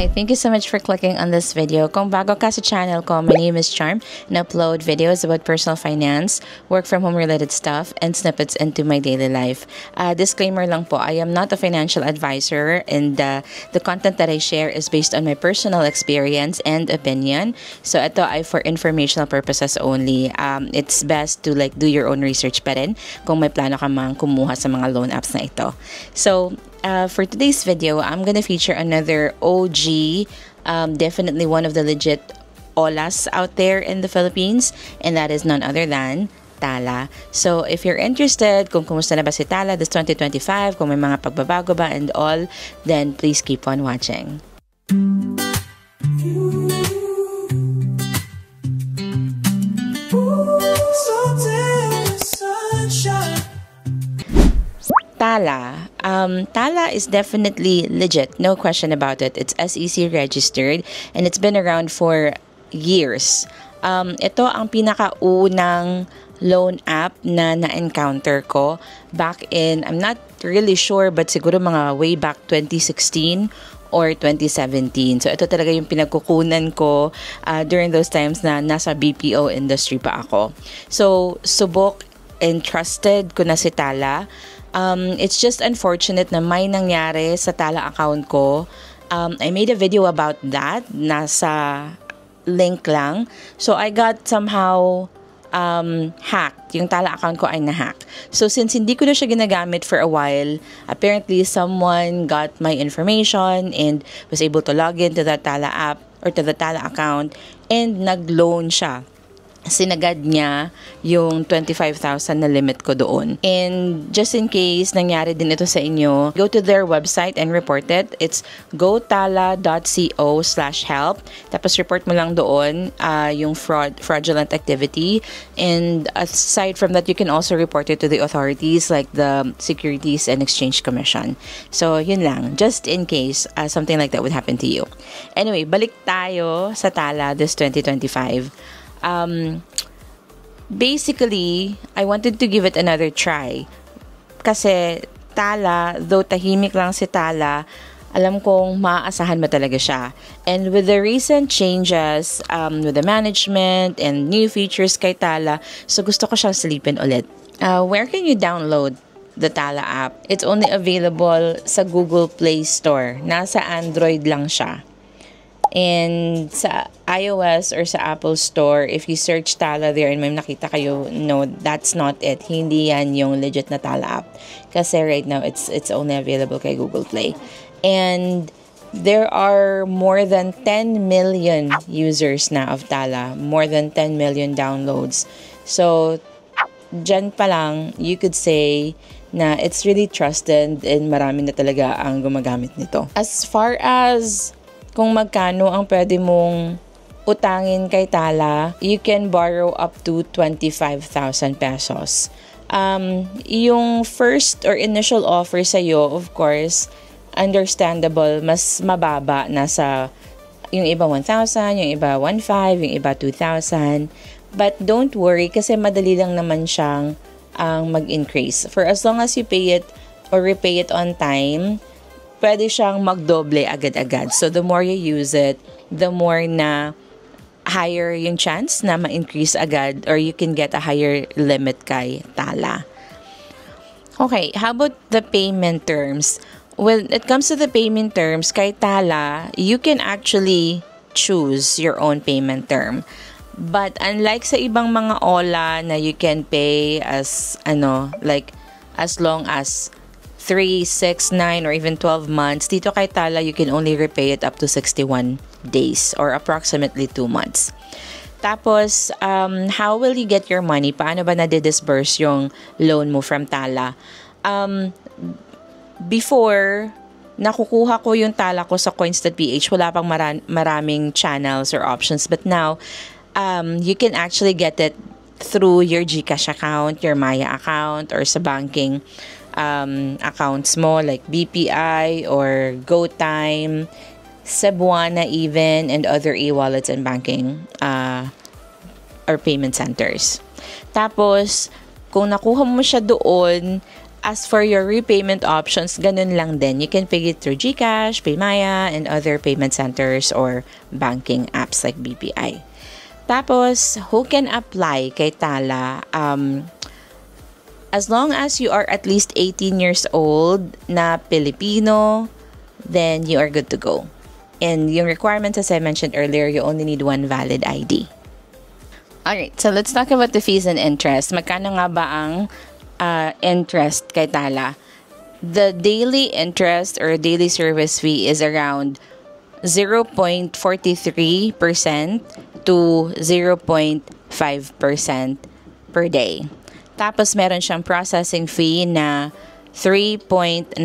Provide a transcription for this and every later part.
Hi, thank you so much for clicking on this video. Kung bago ka sa channel ko, my name is Charm and upload videos about personal finance, work from home related stuff, and snippets into my daily life. Disclaimer lang po, I am not a financial advisor and the content that I share is based on my personal experience and opinion. So ito ay for informational purposes only. It's best to do your own research pa rin kung may plano ka mang kumuha sa mga loan apps na ito. So, for today's video, I'm gonna feature another OG, definitely one of the legit OLAs out there in the Philippines, and that is none other than Tala. So, if you're interested kung kumusta na ba si Tala this 2025, kung may mga pagbabago ba and all, then please keep on watching. Tala. Tala is definitely legit, no question about it. It's SEC registered and it's been around for years. Ito ang pinakaunang loan app na na-encounter ko back in, I'm not really sure, but siguro mga way back 2016 or 2017. So ito talaga yung pinagkukunan ko during those times na nasa BPO industry pa ako. So subok and trusted ko na si Tala. It's just unfortunate na may nangyari sa Tala account ko. I made a video about that. Nasa link lang. So, I got somehow hacked. Yung Tala account ko ay na-hack. So, since hindi ko na siya ginagamit for a while, apparently someone got my information and was able to log into the Tala app or to the Tala account and nag-loan siya. Sinagad niya yung 25,000 na limit ko doon. And just in case nangyari din ito sa inyo, go to their website and report it. It's gotala.co/help. Tapos report mo lang doon yung fraudulent activity. And aside from that, you can also report it to the authorities like the Securities and Exchange Commission. So, yun lang. Just in case something like that would happen to you. Anyway, balik tayo sa Tala this 2025. Basically, I wanted to give it another try. Kasi Tala, though tahimik lang si Tala, alam kong maaasahan mo talaga siya. And with the recent changes with the management and new features kay Tala, so gusto ko siyang silipin ulit. Where can you download the Tala app? It's only available sa Google Play Store. Nasa Android lang siya. And sa iOS or sa Apple Store, if you search Tala there and may nakita kayo, no, that's not it. Hindi yan yung legit na Tala app. Kasi right now, it's only available kay Google Play. And there are more than 10 million users na of Tala. More than 10 million downloads. So, dyan pa lang, you could say na it's really trusted and marami na talaga ang gumagamit nito. As far as kung magkano ang pwede mong utangin kay Tala, you can borrow up to 25,000 pesos. Yung first or initial offer sa'yo, of course, understandable, mas mababa. Nasa yung iba 1,000, yung iba 1,500, yung iba 2,000. But don't worry kasi madali lang naman siyang mag-increase. For as long as you pay it or repay it on time, pwede siyang magdoble agad-agad. So, the more you use it, the more na higher yung chance na ma-increase agad or you can get a higher limit kay Tala. Okay, how about the payment terms? When it comes to the payment terms, kay Tala, you can actually choose your own payment term. But unlike sa ibang mga OLA na you can pay as, as long as 3, 6, 9, or even 12 months. Dito kay Tala, you can only repay it up to 61 days or approximately 2 months. Tapos, how will you get your money? Paano ba na-disburse yung loan mo from Tala? Before, nakukuha ko yung Tala ko sa coins.ph, wala pang maraming channels or options. But now, you can actually get it through your GCash account, your Maya account, or sa banking accounts mo like BPI or GoTime, Cebuana even, and other e-wallets and banking or payment centers. Tapos, kung nakuha mo siya doon, As for your repayment options, ganun lang din. You can pay it through GCash, Paymaya, and other payment centers or banking apps like BPI. Tapos, who can apply kay Tala? As long as you are at least 18 years old na Filipino, then you are good to go. And yung requirements, as I mentioned earlier, you only need one valid ID. Alright, so let's talk about the fees and interest. Magkano nga ba ang interest kay Tala? The daily interest or daily service fee is around 0.43% to 0.5% per day. Tapos meron siyang processing fee na 3.99%.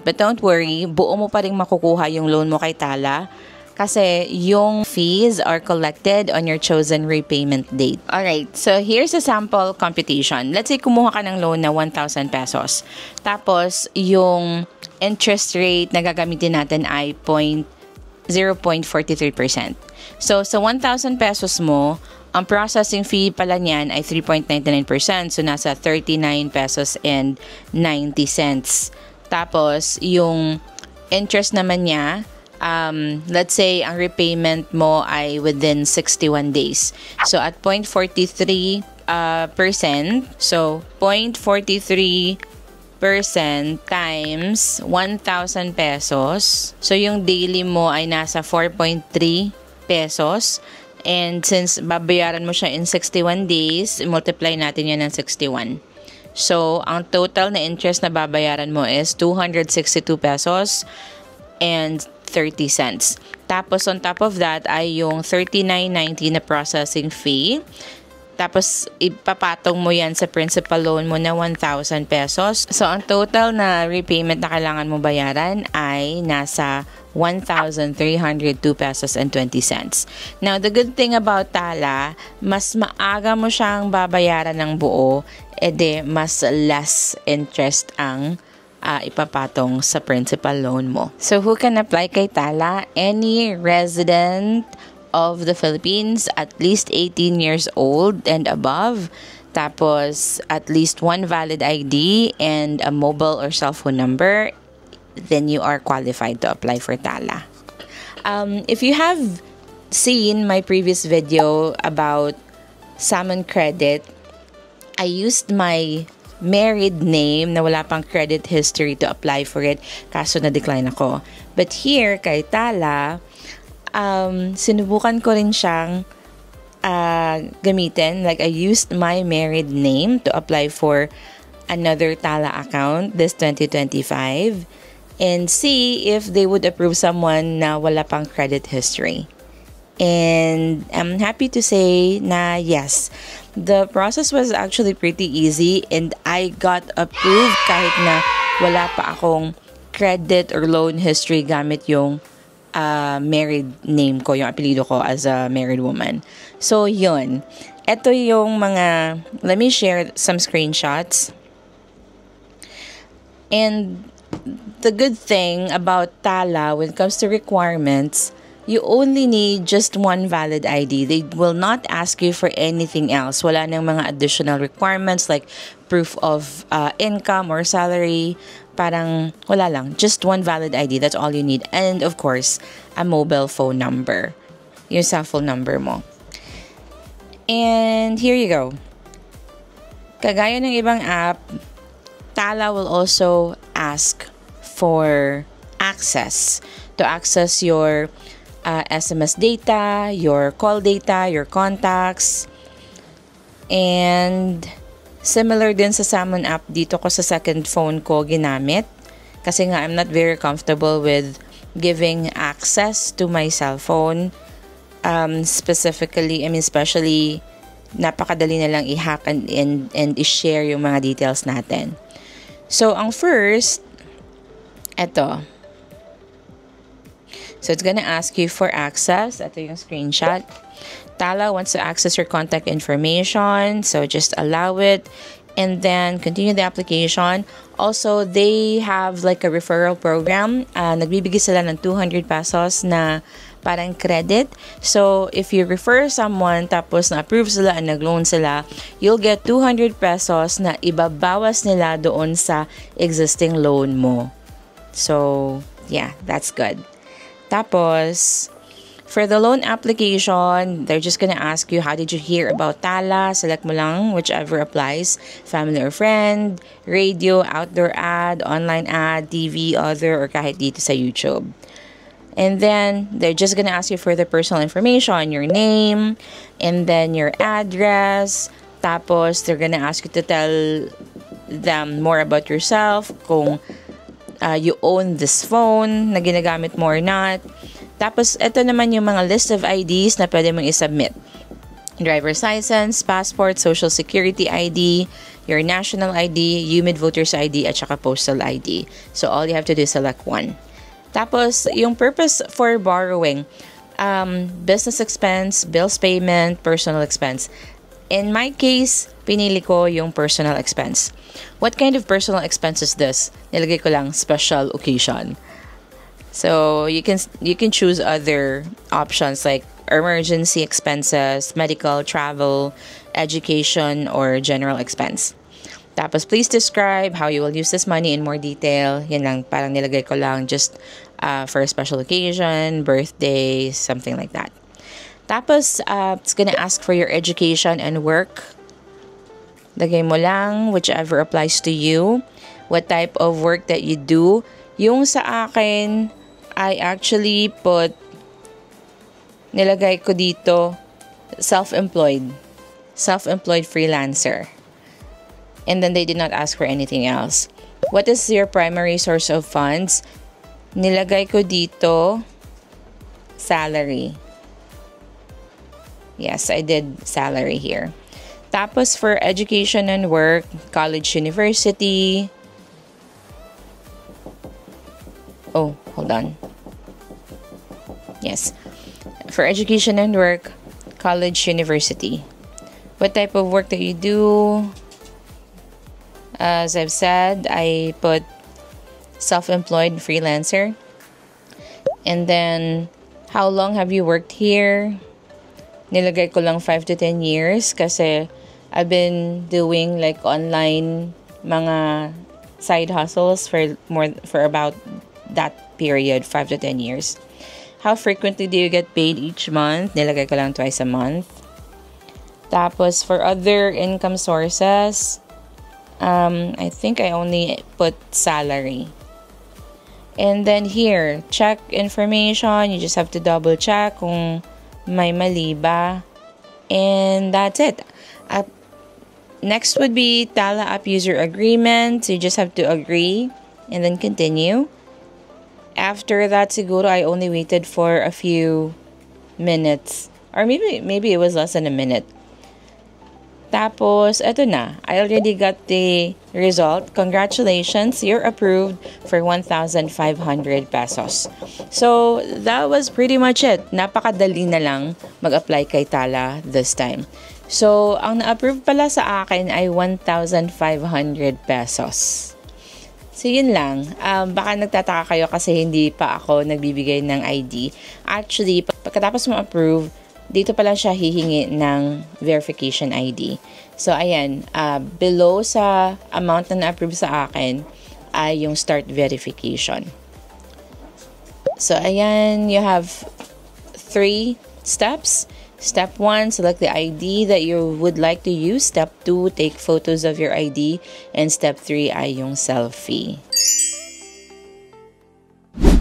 But don't worry, buo mo pa rin makukuha yung loan mo kay Tala kasi yung fees are collected on your chosen repayment date. Alright, so here's a sample computation. Let's say kumuha ka ng loan na 1,000 pesos. Tapos yung interest rate na gagamitin natin ay 0.43%. So sa 1,000 pesos mo, ang processing fee pala niyan ay 3.99%. So, nasa 39 pesos and 90 cents. Tapos, yung interest naman niya, let's say, ang repayment mo ay within 61 days. So, at 0.43%, so 0.43% times 1,000 pesos. So, yung daily mo ay nasa 4.3 pesos. And since babayaran mo siya in 61 days, multiply natin yan ng 61. So, ang total na interest na babayaran mo is 262 pesos and 30 cents. Tapos, on top of that ay yung 39.90 na processing fee. Tapos, ipapatong mo yan sa principal loan mo na 1,000 pesos. So, ang total na repayment na kailangan mo bayaran ay nasa 1,302 pesos and 20 cents. Now, the good thing about Tala, mas maaga mo siyang babayaran ng buo, edi mas less interest ang ipapatong sa principal loan mo. So, who can apply kay Tala? Any resident of the Philippines, at least 18 years old and above. Tapos, at least one valid ID and a mobile or cell phone number, then you are qualified to apply for Tala. If you have seen my previous video about Salmon Credit, I used my married name na wala pang credit history to apply for it, kaso na-decline ako. But here, kay Tala, sinubukan ko rin siyang gamitin. Like, I used my married name to apply for another Tala account this 2025 and see if they would approve someone na wala pang credit history. And I'm happy to say na yes, the process was actually pretty easy and I got approved kahit na wala pa akong credit or loan history gamit yung married name ko, yung apelido ko as a married woman. So, yun. Ito yung mga, let me share some screenshots. And the good thing about Tala when it comes to requirements, you only need just one valid ID. They will not ask you for anything else. Wala nang mga additional requirements like proof of income or salary. Parang wala lang. Just one valid ID. That's all you need. And of course, a mobile phone number. Yung cell phone number mo. And here you go. Kagaya ng ibang app, Tala will also ask for access. To access your SMS data, your call data, your contacts. And similar din sa Salmon app, dito ko sa second phone ko ginamit. Kasi nga, I'm not very comfortable with giving access to my cell phone. Especially, napakadali na lang i-hack and i-share yung mga details natin. So, ang first, eto. So, it's gonna ask you for access. Ito yung screenshot. Tala wants to access your contact information. So, just allow it. and then continue the application. Also, they have like a referral program. Nagbibigay sila ng 200 pesos na parang credit. So, if you refer someone tapos na-approve sila and nag-loan sila, you'll get 200 pesos na ibabawas nila doon sa existing loan mo. So, yeah, that's good. Tapos, for the loan application, they're just gonna ask you, how did you hear about Tala? Select mo lang whichever applies. Family or friend, radio, outdoor ad, online ad, TV, other, or kahit dito sa YouTube. And then, they're just gonna ask you for the personal information, your name, and then your address. Tapos, they're gonna ask you to tell them more about yourself, kung you own this phone na ginagamit mo or not. Tapos, ito naman yung mga list of IDs na pwede mong isubmit. Driver's license, passport, social security ID, your national ID, UMID voter's ID, at saka postal ID. So, all you have to do is select one. Tapos, yung purpose for borrowing, business expense, bills payment, personal expense. In my case, pinili ko yung personal expense. What kind of personal expense is this? Nilagay ko lang special occasion. So you can choose other options like emergency expenses, medical, travel, education, or general expense. Tapos please describe how you will use this money in more detail. Yan lang, parang nilagay ko lang just for a special occasion, birthday, something like that. Tapos it's gonna ask for your education and work. Lagay mo lang whichever applies to you. What type of work that you do. Yung sa akin, I actually nilagay ko dito, self-employed freelancer. And then they did not ask for anything else. What is your primary source of funds? Nilagay ko dito, salary. Yes, I did salary here. Tapos for education and work, college, university. Oh, hold on. Yes. For education and work, college, university. What type of work that you do? As I've said, I put self-employed freelancer. And then, how long have you worked here? Nilagay ko lang 5 to 10 years kasi I've been doing like online mga side hustles for about that period, 5 to 10 years. How frequently do you get paid each month? Nilagay ko lang twice a month. Tapos, for other income sources, I think I only put salary. And then here, check information. You just have to double check kung may mali ba. And that's it. Next would be Tala App User Agreement. So you just have to agree and then continue. After that, siguro I only waited for a few minutes. Or maybe it was less than a minute. Tapos, eto na. I already got the result. Congratulations, you're approved for 1,500 pesos. So, that was pretty much it. Napakadali na lang mag-apply kay Tala this time. So, ang na-approve pala sa akin ay 1,500 pesos. So, yun lang. Baka nagtataka kayo kasi hindi pa ako nagbibigay ng ID. Actually, pagkatapos mo approve, dito pala siya hihingi ng verification ID. So, ayan. Below sa amount na na-approve sa akin ay yung start verification. So, ayan. You have 3 steps. Step 1, select the ID that you would like to use. Step 2, take photos of your ID. And step 3 ay yung selfie.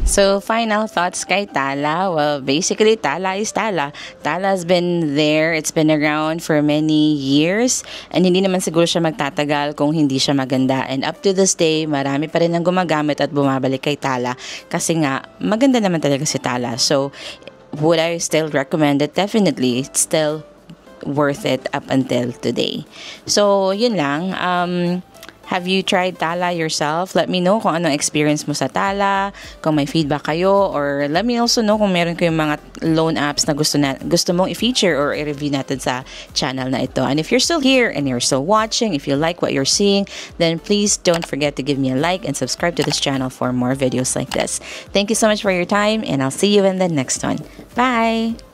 So, final thoughts kay Tala. Well, basically, Tala is Tala. Tala has been there. It's been around for many years. And hindi naman siguro siya magtatagal kung hindi siya maganda. And up to this day, marami pa rin ang gumagamit at bumabalik kay Tala. Kasi nga, maganda naman talaga si Tala. So, would I still recommend it? Definitely. It's still worth it up until today. So, yun lang. Have you tried Tala yourself? Let me know kung anong experience mo sa Tala, kung may feedback kayo, or let me also know kung meron kayong mga loan apps na gusto mong i-feature or i-review natin sa channel na ito. And if you're still here and you're still watching, if you like what you're seeing, then please don't forget to give me a like and subscribe to this channel for more videos like this. Thank you so much for your time, and I'll see you in the next one. Bye!